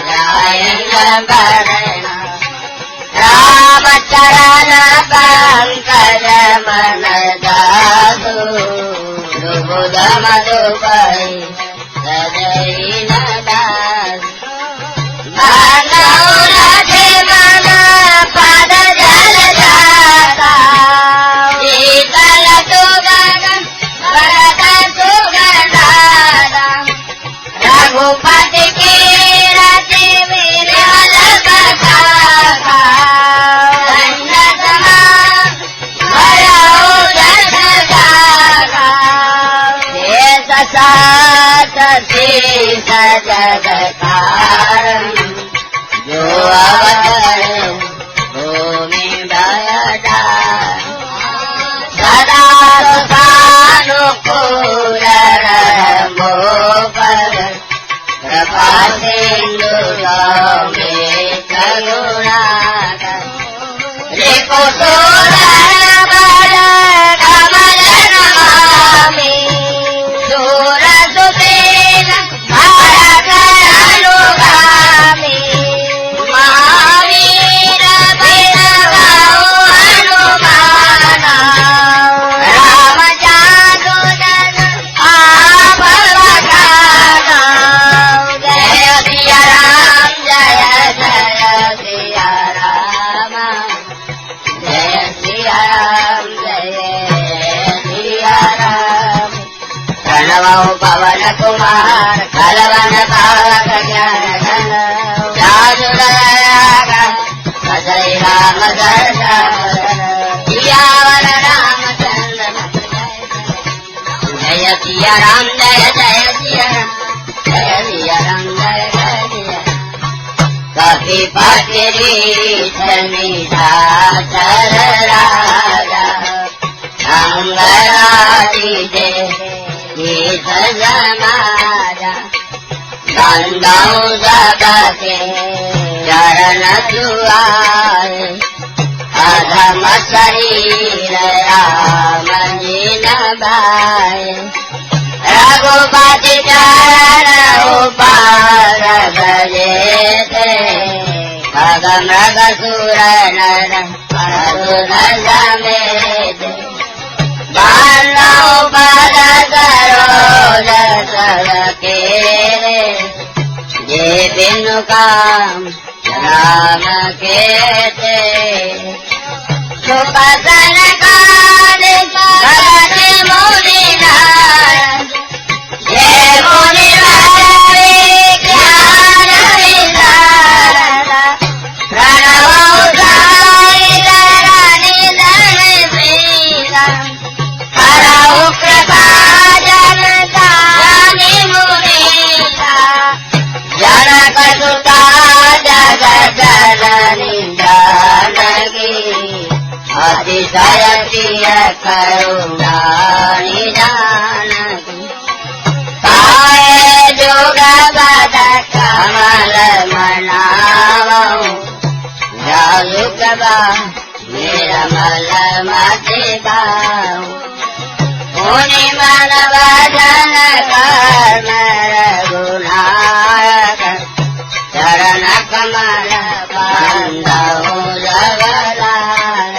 गायन बरना राम चरण पंकज मन दासु दुबुध मधुपरि सजई न दास बन्नौ रखे मन पद जल जाता शीतल सुगंध भरत सुगंधादा रघुपति की रति विरल कथा शेष जगतारण जो अवतर भूमि दयादार सदा सुखानुकूल रहो पर कृपा सिंधु में करुणाकर रिपुसूदर बल कमल नमामि सूर सुसेन भारत अनुगामी महावीर भैरवौ हनुमाना राम जादूदन आपवखाना जय सिया राम जय जय सिया राम जय सिया राम जय सिया राम प्रणवौ पवन कुमार कलवन पावक ज्ञान घन जादुदयाग सजय राम दर्शन सियावर रामचंद्र जय सिया राम जय जय सिया राम जय सिया राम जय जय सिया कपि पतिरी समीधा सर राजा अंगरादी जय समाजा बन्नौ जगते चरण दुआरे अधम शरीर राम जी न भाए रघुपति चरण उपार भजेते खग मृग सुर नर असुर समेत बांधो पद सरोज सके ये बिनु काम राम केते सुपसन काल भगति मुनि नारद ये मुनि वाले ज्ञान विशारद प्रणव उदारित निधन प्रीता करौ कृपा जनता मुनीता जनक सुता जगत जननी जानकी अतिशय प्रिय करुणा निधानकी काये जोग बद कमल मनावो जालु प्रभा निर्मल मति भाव मुनि मन भजन कर्म रघुनायक चरण कमल बंधु जगलाल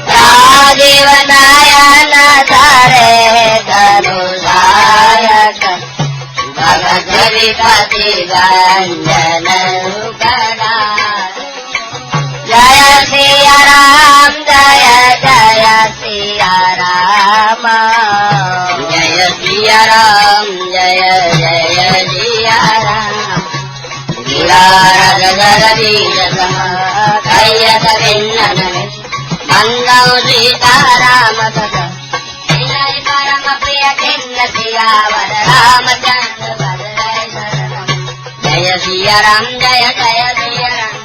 राजीव नयन धरे धनुषायक भगत विपति भंजन रूपलाल जय सिया राम जय जय सिया राम जय सिया राम जय जय सिया राम गिरारद जर वीर सम कैयत भिन्न मंगौ सीता राम तथ विनय परम प्रिय किन्न सियावर रामचंद्र भद्रय शरणम जय सिया राम जय जय सिया राम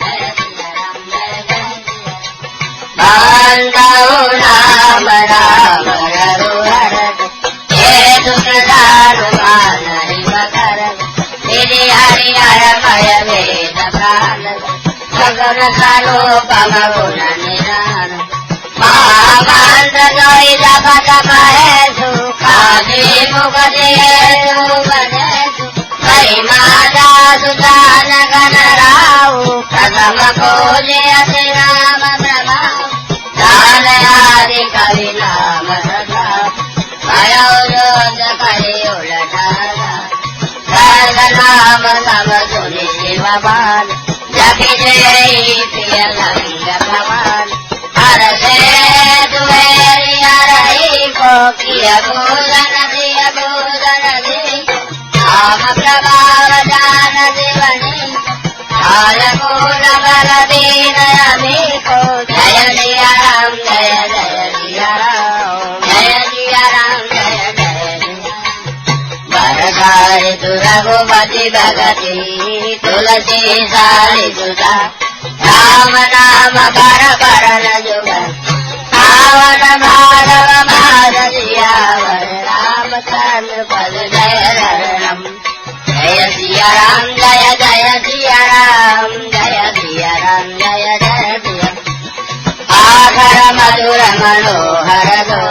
जय सिया राम जय जय बांधो राम राम रघुवर हे सुप्रदान हरि मकर हरि हरमय वेद प्राण गगन कालो पम गुण निधान महामांत जोई जगत महेशु खादी मुगदेशु बदेशु हरि माता सुजान गण राहु प्रथम खोजे अति राम प्रभाव दान आदि कवि नाम सदा भयोज करि उलटारा सर्वनाम सब सुनि शिव बाल जपि जय प्रिय लंग प्रमाण हर से दुहेरी हरई को किय भूषण दिय भूषण दी नाम प्रभाव जान जीवनी काल कूल बल दीन अभी को जय सिया राम जय जय सिया राम जय सिया राम जय जय वरदारि रघुपति भगति तुलसी सारि सुता राम नाम कर करण जुग पावन भागव भाग सियावर रामचंद्र पद जय रणम जय सिया राम जय जय सिया राम जय सिया राम जय जय सिया आखर मधुर मनोहर दो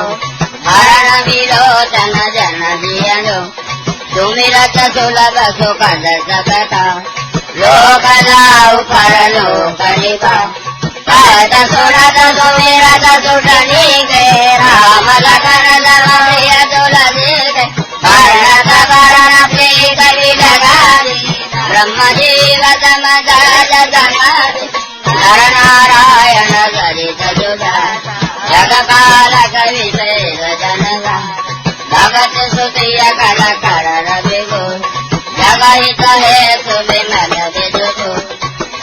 हरण विलोचन जन जियनो सुमिरत सुलभ सुखद सकता लोक जाऊ पर लोक निभा कहत सुनत सुमिरत सुटनी के राम लखन प्रिय तुलसी के भरत भरण प्रीत विलगारी ब्रह्म जीव समदाय समाधि नर नारायण सरित सुधा जगपालक विशेष जनगा भगत सुतिय कर कर रविगो जगहित हेतु विमल विदुषु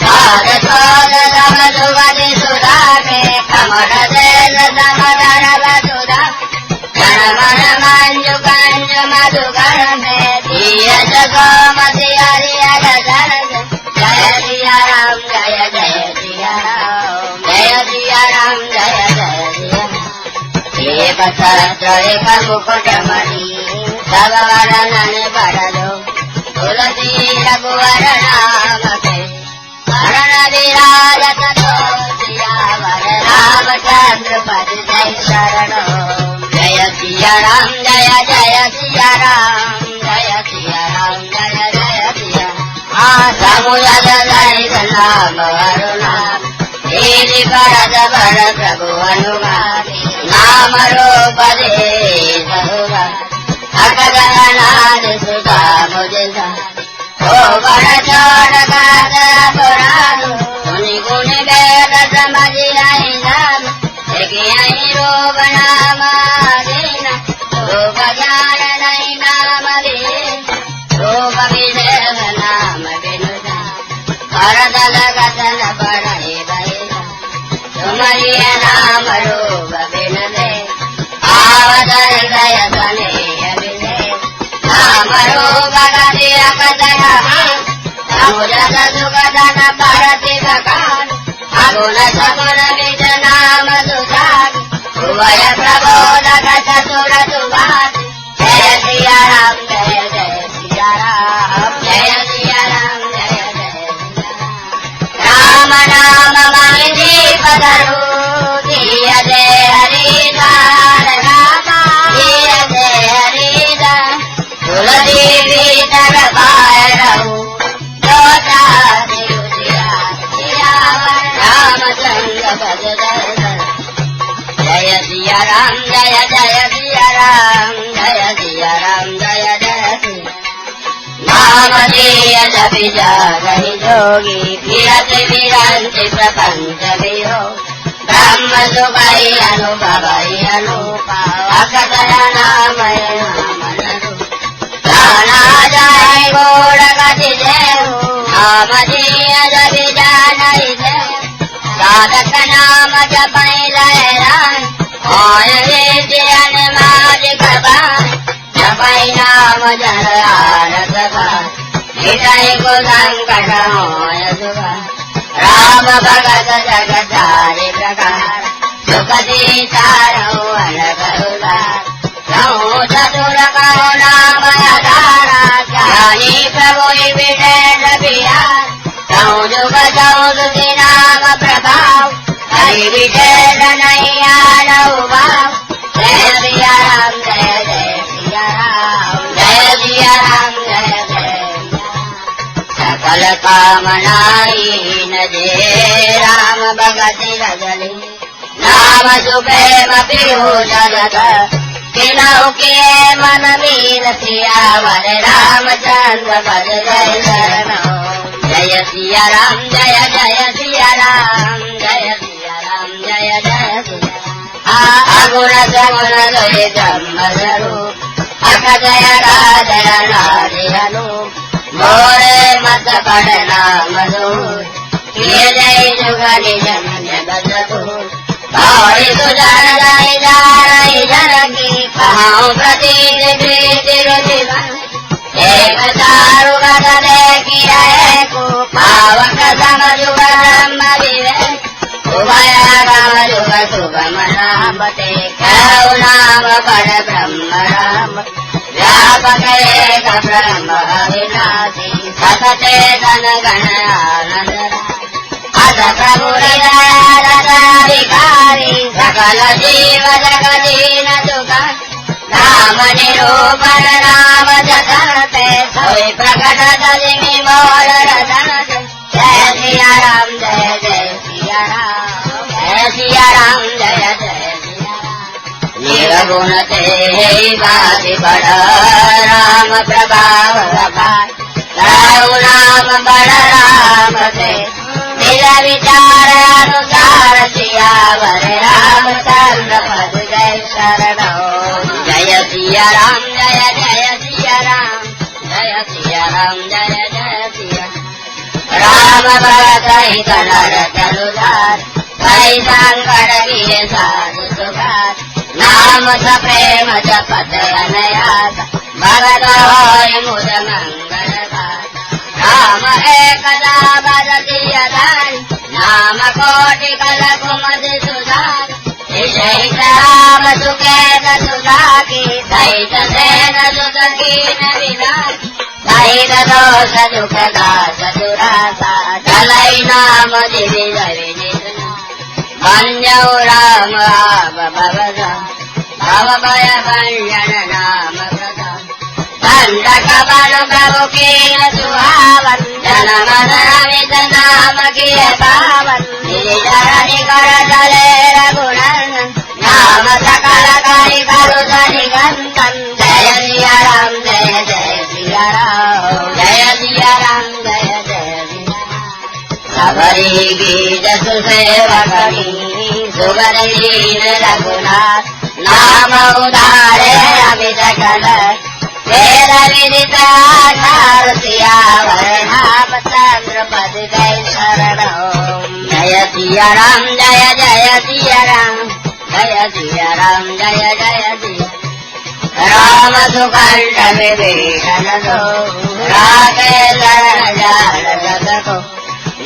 साध शोध सम सुगति सुधा के कमल देन समधर वसुधा जन मन मंजु कंजु मधुकर में धीय गोमति हरिय गजर जय सिया राम जय जय सिया राम जय सिया राम जय जय सिया एक सहस्र एक मुकुट मणि सब वर्णन बड़ो तुलसी रघुवर नाम के हरण विराजत तो सियावर रामचंद्र पद जय शरण जय सिया सिया राम जय जय सिया राम जय सिया राम जय जय सिया समुद्र नाम अरुणा तेरी भरत भर प्रभु हनुमान नाम रूप दे अकगनाद सुधा मुझे ओ बड़ चोड़ गाद पुराण सुनि गुण वेद समझ आई नाम आई रूप नाम दीना रूप ज्ञान नहीं नाम दे रूप विदेह नाम बिनुदा भरत लगतन बड़े भैया तुम्हारी नाम रूप बिन दे आवतर गय सने अभिषे नाम रूप गति अकदन समुद्र सुगदन परति बकान अगुण सगुण विज नाम सुजान उभय प्रबोधक चतुर सुभाष जय सिया राम जय जय सिया राम जय सिया राम जय जय राम नाम माहि पदरु दिय दे हरिदान रामा दिय दे हरिदान तुलसी भीतर पाय रहू जोता सिया रामचंद्र भज जय सिया राम जय जय सिया राम जय सिया राम जय जय सिया नाम दिय जपि जागहि जोगी फिरत विरंति प्रपंच विहो ब्रह्म सुखै अनुभवै अनुपा अकतर नामय जाना जाय गोड़ गति देहु नाम दिय जपि जानहि देहु साधक नाम जपै लय राय और विद्यन मालिक बाय जपै नाम जन आनंद बाय हितै को संकट होय सुखा राम भगत जगतारि प्रकार सुखदी सारौ अलग उदार रहु चतुर कहो नाम आधारा ज्ञानी प्रभु विषय बिहार रहु जुग चौदुति नाम प्रभाव हरि विषय नहीं आनौ भाव जय सिया राम जय जय सिया राम जय सिया राम जय जय सकल कामनाहीन जे राम भगति रजनी नाम सुप्रेम पिहु जगत किनहु किए मन मीन सियावर रामचंद्र भज जय शरणो जय सिया राम जय जय सिया राम जय सिया राम जय जय सिया अगुण सगुण गए ब्रह्म स्वरूप अकजय राजय नारि अनुप मोरे मत पढ़ नाम दूर किए जय जुग निजन जगत दूर गौरी सुजन जय जारई जनकी कहाऊं प्रतीत प्रीति रुचि एक चारु गत देखिया को पावक समझुग ब्रह्म विवेक उभय गम जुग सुगम नाम ते कहु नाम पढ़ ब्रह्म राम व्यापक एक ब्रह्म अविनाशी सतते धन गण आनंद अथ प्रभु हृदयाधिकारी सकल जीव जगदीन दुख नाम निरूपण नाम जतनते सोई प्रकट दलिमि मोर रतनते जय सिया राम जय जय सिया राम जय सिया राम जय जय सिया राम निर्गुण ते बाति बड़ राम प्रभाव अपार कहु नाम बड़ राम ते निज विचार अनुसार सियावर रामचंद्र पद जय शरणो जय सिया राम जय जय सिया राम जय सिया राम जय जय सिया राम भरत हित नर चलुधार भई संकट गिरे साधु सुखार नाम सप्रेम जपत अनयास भगत होय मुद मंगल राम एकदा भरति यदान नाम कोटि कल कुमद सुधार सहित राम सुकेत सुधाकी सहित सेन सुत कीन विलास सहित दोष दुख दास दुरासा चलै नाम दिवि रवि निधना वन्यौ राम आव भवदा भव भय भंजन नाम प्रदान दंडक बल प्रभु के सुहावन जन मन अमित नाम के पावन गिरिधर कर चले रघुनंदन नाम सकल करि करु निगंतन जय सिया राम जय जय सिया राम जय सिया राम जय जय सबरी बीज सुसेवकनी सुबरीन रघुनाथ नाम उदारे अमित कल वेद विदित आधार सियावर रामचंद्र पद जय शरण जय सिया राम जय जय सिया राम जय सिया राम जय जय सिया राम सुकंठ विभीषण दो राखे शरण जाल जग को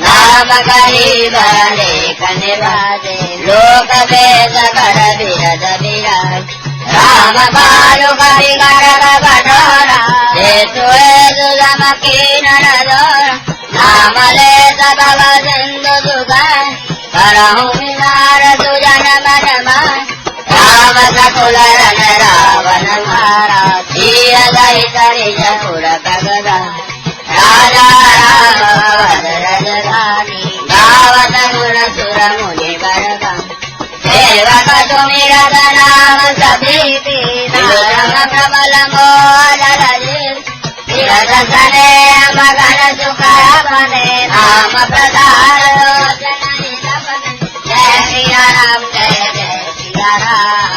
नाम गरीब अनेक निवासे लोक वेद कर बिरद विराज राम बालु करि कर कठोरा हेतुए दुदम कीन नदोर नाम ले भव सिंधु सुगन करहु मिनार सुजन मन मान राम सकुल रन रावण मारा धीर दहित निज पुर भगदा राजा राम राजधानी गावत गुण सुर मुनि बरगा सेवक सुमिरत नाम सभी नाम प्रबल मोदल तीरथ सने मगन सुख बने नाम प्रदान जय सिया राम जय जय सिया राम